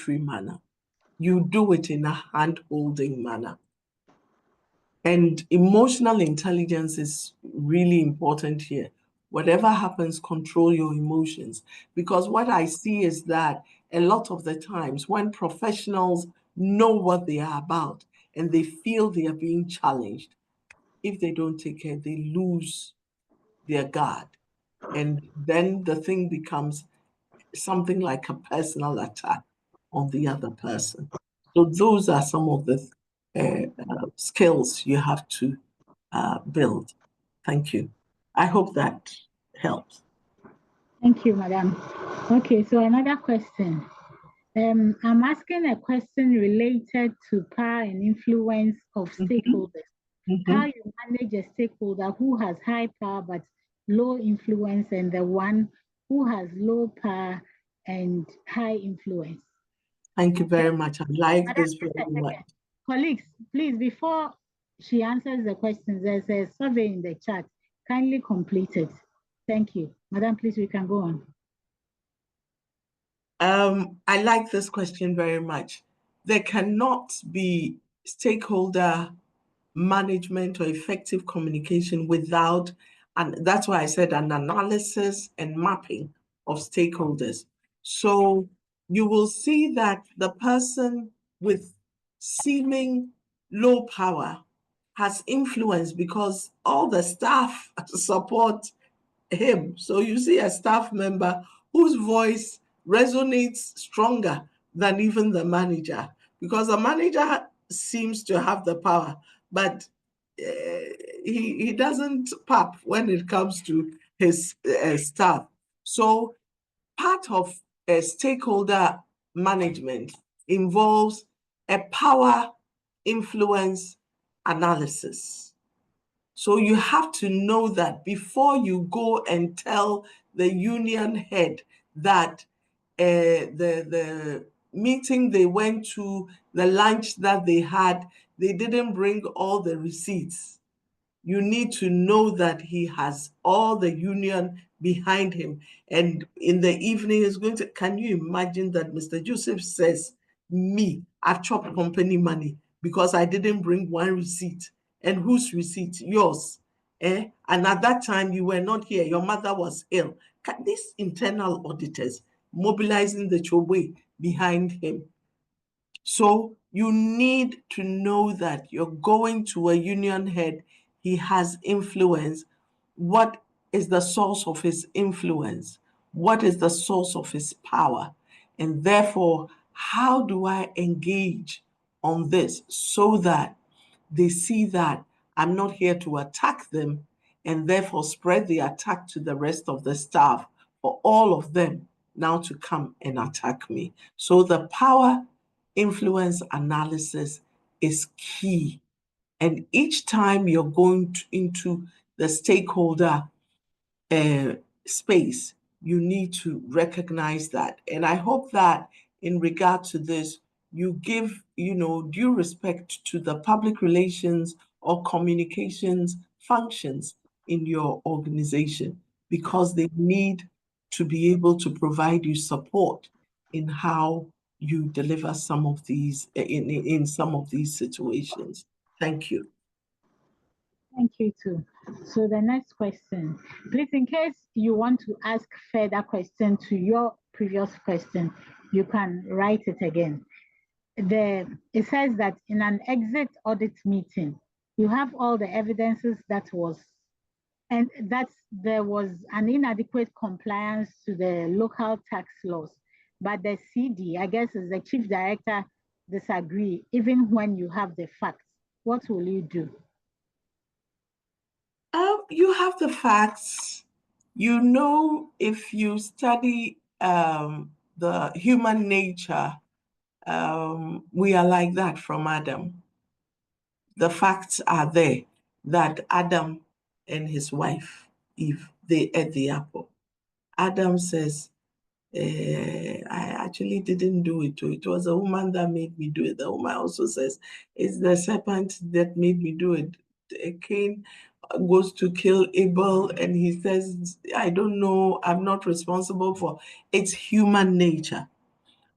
obligatory manner. You do it in a hand-holding manner. And emotional intelligence is really important here. Whatever happens, control your emotions. Because what I see is that a lot of the times when professionals know what they are about and they feel they are being challenged, if they don't take care, they lose their guard. And then the thing becomes something like a personal attack on the other person. So those are some of the skills you have to build. Thank you. I hope that helps. Thank you, Madam. Okay, so another question. I'm asking a question related to power and influence of stakeholders. How you manage a stakeholder who has high power but low influence, and the one who has low power and high influence. Thank you very much. I like this very much. Colleagues, please, before she answers the questions, there's a survey in the chat. Kindly complete it. Thank you. Madam, please, we can go on. I like this question very much. There cannot be stakeholder management or effective communication without, and that's why I said an analysis and mapping of stakeholders. So you will see that the person with seeming low power has influence because all the staff support him. So you see a staff member whose voice resonates stronger than even the manager, because the manager seems to have the power, but he doesn't pop when it comes to his staff. So part of stakeholder management involves a power influence analysis. So you have to know that before you go and tell the union head that the meeting they went to, the lunch that they had, they didn't bring all the receipts. You need to know that he has all the union behind him. And in the evening, he's going to, can you imagine that Mr. Joseph says, me, I've chopped company money because I didn't bring one receipt. And whose receipt? Yours. And at that time, you were not here. Your mother was ill. These internal auditors mobilizing the Chobwe behind him. So you need to know that you're going to a union head. He has influence. What is the source of his influence? What is the source of his power? And therefore, how do I engage on this so that they see that I'm not here to attack them and therefore spread the attack to the rest of the staff for all of them now to come and attack me? So the power influence analysis is key. And each time you're going into the stakeholder space, you need to recognize that. And I hope that in regard to this, you give, due respect to the public relations or communications functions in your organization, because they need to be able to provide you support in how you deliver some of these in some of these situations. Thank you. Thank you too. So the next question, please, in case you want to ask further question to your previous question, you can write it again. It says that in an exit audit meeting, you have all the evidences that there was an inadequate compliance to the local tax laws, but the CD, I guess is the chief director, disagree even when you have the facts. What will you do? You have the facts. If you study the human nature, we are like that from Adam. The facts are there that Adam and his wife, Eve, they ate the apple. Adam says, I actually didn't do it. It was a woman that made me do it. The woman also says, it's the serpent that made me do it. Cain goes to kill Abel and he says, I don't know, I'm not responsible for. It's human nature.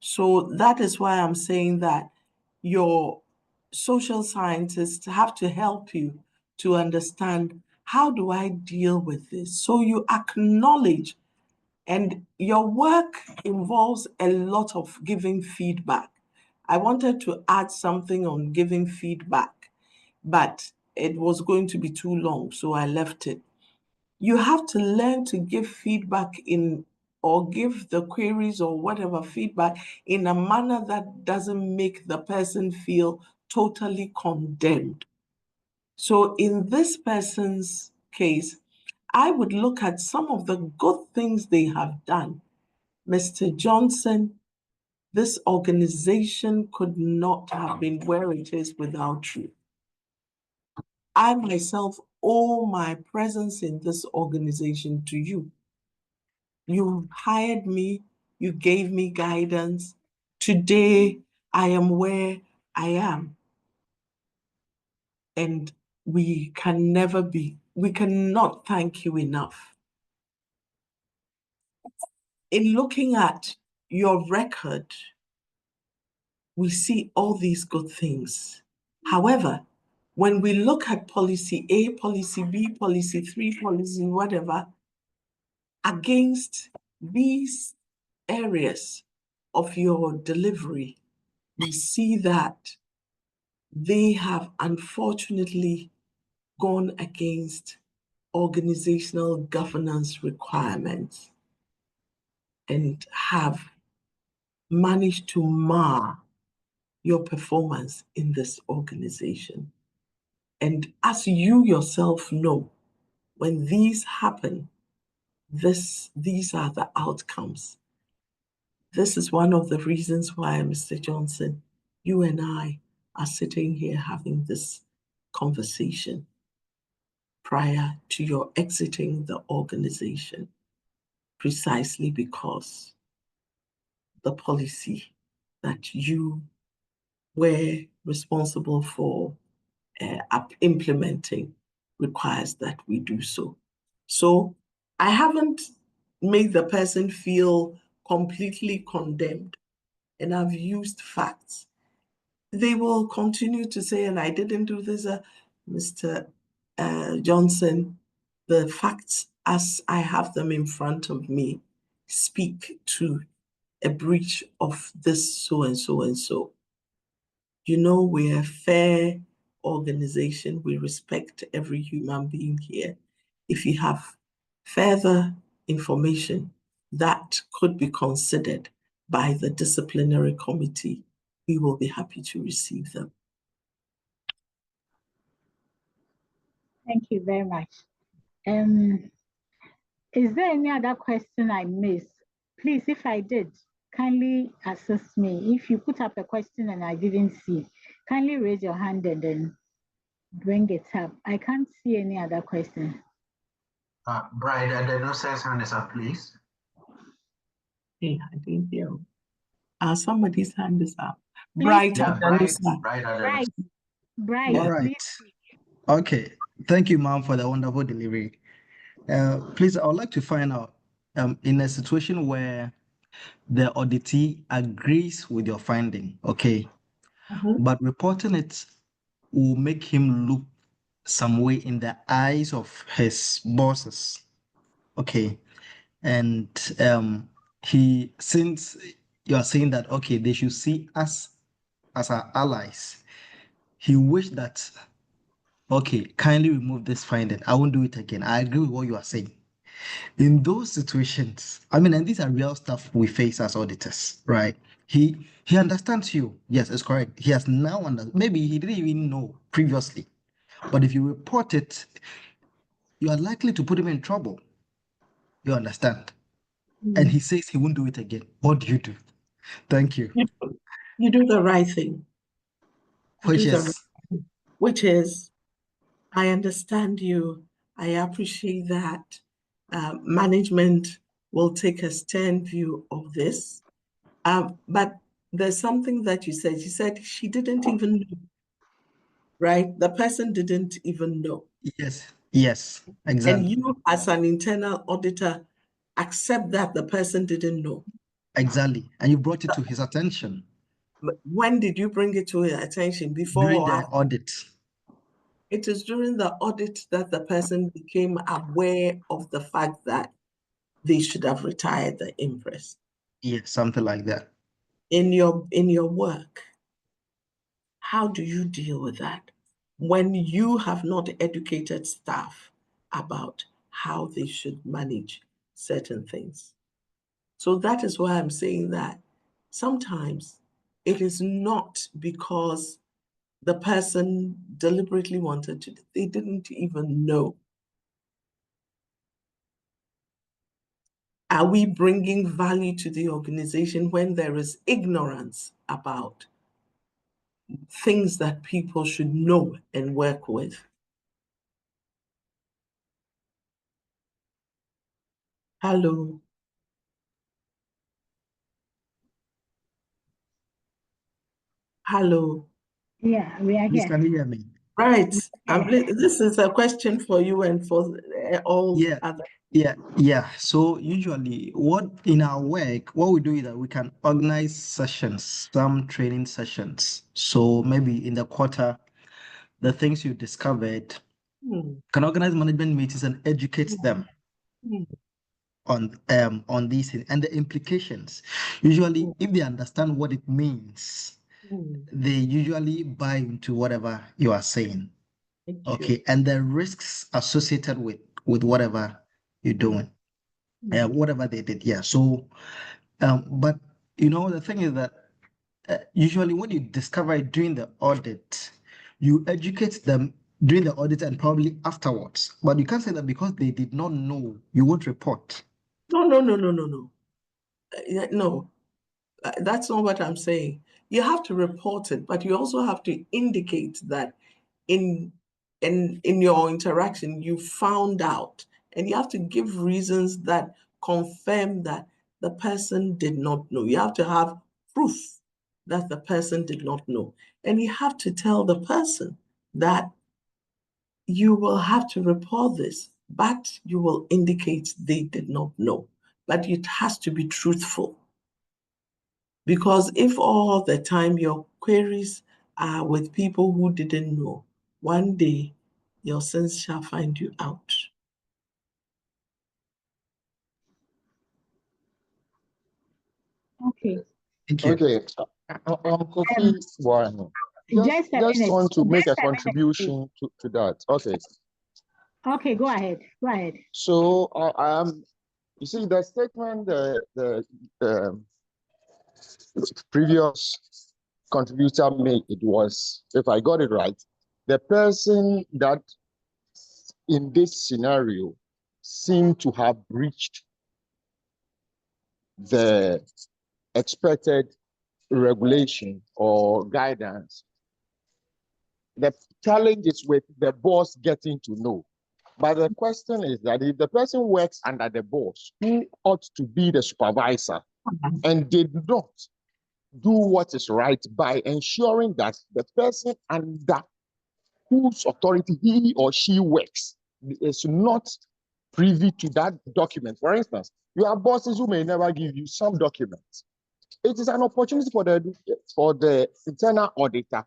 So that is why I'm saying that your social scientists have to help you to understand, how do I deal with this? So you acknowledge, and your work involves a lot of giving feedback. I wanted to add something on giving feedback, but it was going to be too long, so I left it. You have to learn to give feedback or give the queries or whatever feedback in a manner that doesn't make the person feel totally condemned. So in this person's case, I would look at some of the good things they have done. Mr. Johnson, this organization could not have been where it is without you. I myself owe my presence in this organization to you. You hired me, you gave me guidance. Today, I am where I am. And we cannot thank you enough. In looking at your record, we see all these good things. However, when we look at policy A, policy B, policy 3, policy whatever, against these areas of your delivery, we see that they have unfortunately gone against organizational governance requirements and have managed to mar your performance in this organization. And as you yourself know, when these happen, these are the outcomes. This is one of the reasons why, Mr. Johnson, you and I are sitting here having this conversation prior to your exiting the organization, precisely because the policy that you were responsible for implementing requires that we do so. So I haven't made the person feel completely condemned, and I've used facts. They will continue to say, and I didn't do this, Mr. Johnson. The facts, as I have them in front of me, speak to a breach of this so and so and so. You know, we're a fair organization. We respect every human being here. If you have further information that could be considered by the disciplinary committee, we will be happy to receive them. Thank you very much. Is there any other question I missed? Please, if I did, kindly assist me. If you put up a question and I didn't see, kindly raise your hand and then bring it up. I can't see any other question. Bride Adenusa's hand is up, please. Hey, I didn't hear. Somebody's hand is up. Please, Bright Bright. All right. Okay. Thank you, ma'am, for the wonderful delivery. Please, I would like to find out, in a situation where the auditee agrees with your finding, okay, but reporting it will make him look some way in the eyes of his bosses, okay, and since you are saying that, okay, they should see us as our allies, he wished that, okay, kindly remove this finding. I won't do it again. I agree with what you are saying. In those situations, I mean, and these are real stuff we face as auditors, right? He understands you. Yes, it's correct. He has now maybe he didn't even know previously. But if you report it, you are likely to put him in trouble. You understand? And he says he won't do it again. What do you do? Thank you. You do the right thing. Which is, I understand you. I appreciate that. Management will take a stern view of this. But there's something that you said. You said she didn't even know, right? The person didn't even know. Yes, exactly. And you, as an internal auditor, accept that the person didn't know. Exactly. And you brought it to his attention When did you bring it to his attention? Before during or the after? audit. It is during the audit that the person became aware of the fact that they should have retired the impress. Yeah, something like that. In your work, how do you deal with that when you have not educated staff about how they should manage certain things? So that is why I'm saying that sometimes it is not because the person deliberately wanted to, they didn't even know. Are we bringing value to the organization when there is ignorance about things that people should know and work with? Hello. Hello. Yeah, we are Please, here. can you hear me? Right. Yeah. This is a question for you and for all Yeah, other. yeah. So usually what in our work, what we do is that we can organize sessions, some training sessions. So maybe in the quarter, the things you discovered, Hmm, can organize management meetings and educate them hmm, on these things and the implications. Usually, hmm, if they understand what it means, hmm. they usually buy into whatever you are saying. Thank you. Okay, and the risks associated with whatever you're Hmm, doing, hmm. whatever they did. Yeah. So, but the thing is that usually when you discover it during the audit, you educate them during the audit and probably afterwards. But you can't say that because they did not know, you won't report. No, no, no, no, no, no. No, that's not what I'm saying. You have to report it, but you also have to indicate that in in your interaction you found out, and you have to give reasons that confirm that the person did not know. You have to have proof that the person did not know, and you have to tell the person that you will have to report this, but you will indicate they did not know. But it has to be truthful. Because if all the time your queries are with people who didn't know, one day your sins shall find you out. Okay. Thank you. Okay, Kofi Warren. Just a Just minute. want to make Just a a minute, please. contribution to that. Okay, Okay, go ahead. Go ahead. so you see the statement the previous contributor made, it was, if I got it right, the person that in this scenario seemed to have breached the expected regulation or guidance. The challenge is with the boss getting to know. But the question is that if the person works under the boss, who ought to be the supervisor, and did not do what is right by ensuring that the person under whose authority he or she works is not privy to that document. For instance, you have bosses who may never give you some documents. It is an opportunity for the internal auditor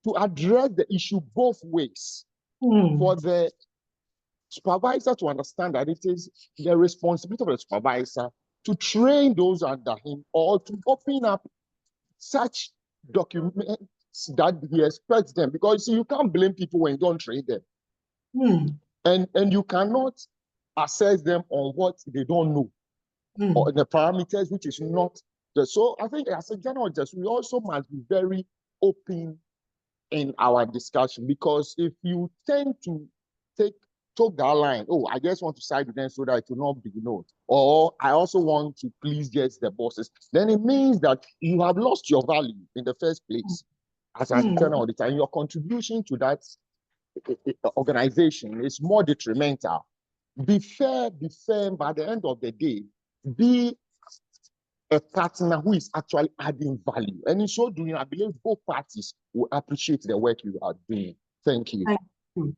to address the issue both ways. For the supervisor to understand that it is the responsibility of the supervisor to train those under him or to open up such documents that he expects them. Because you can't blame people when you don't train them. And you cannot assess them on what they don't know or the parameters which is not the. So I think as a general judge, we also must be very open in our discussion, because if you tend to took that line, oh, I just want to side with them so that it will not be known, or I also want to please just the bosses, then it means that you have lost your value in the first place as an internal auditor, and your contribution to that organization is more detrimental. Be fair, be firm, but at the end of the day, be a partner who is actually adding value. And in so doing, I believe both parties will appreciate the work you are doing. Thank you. Thank you.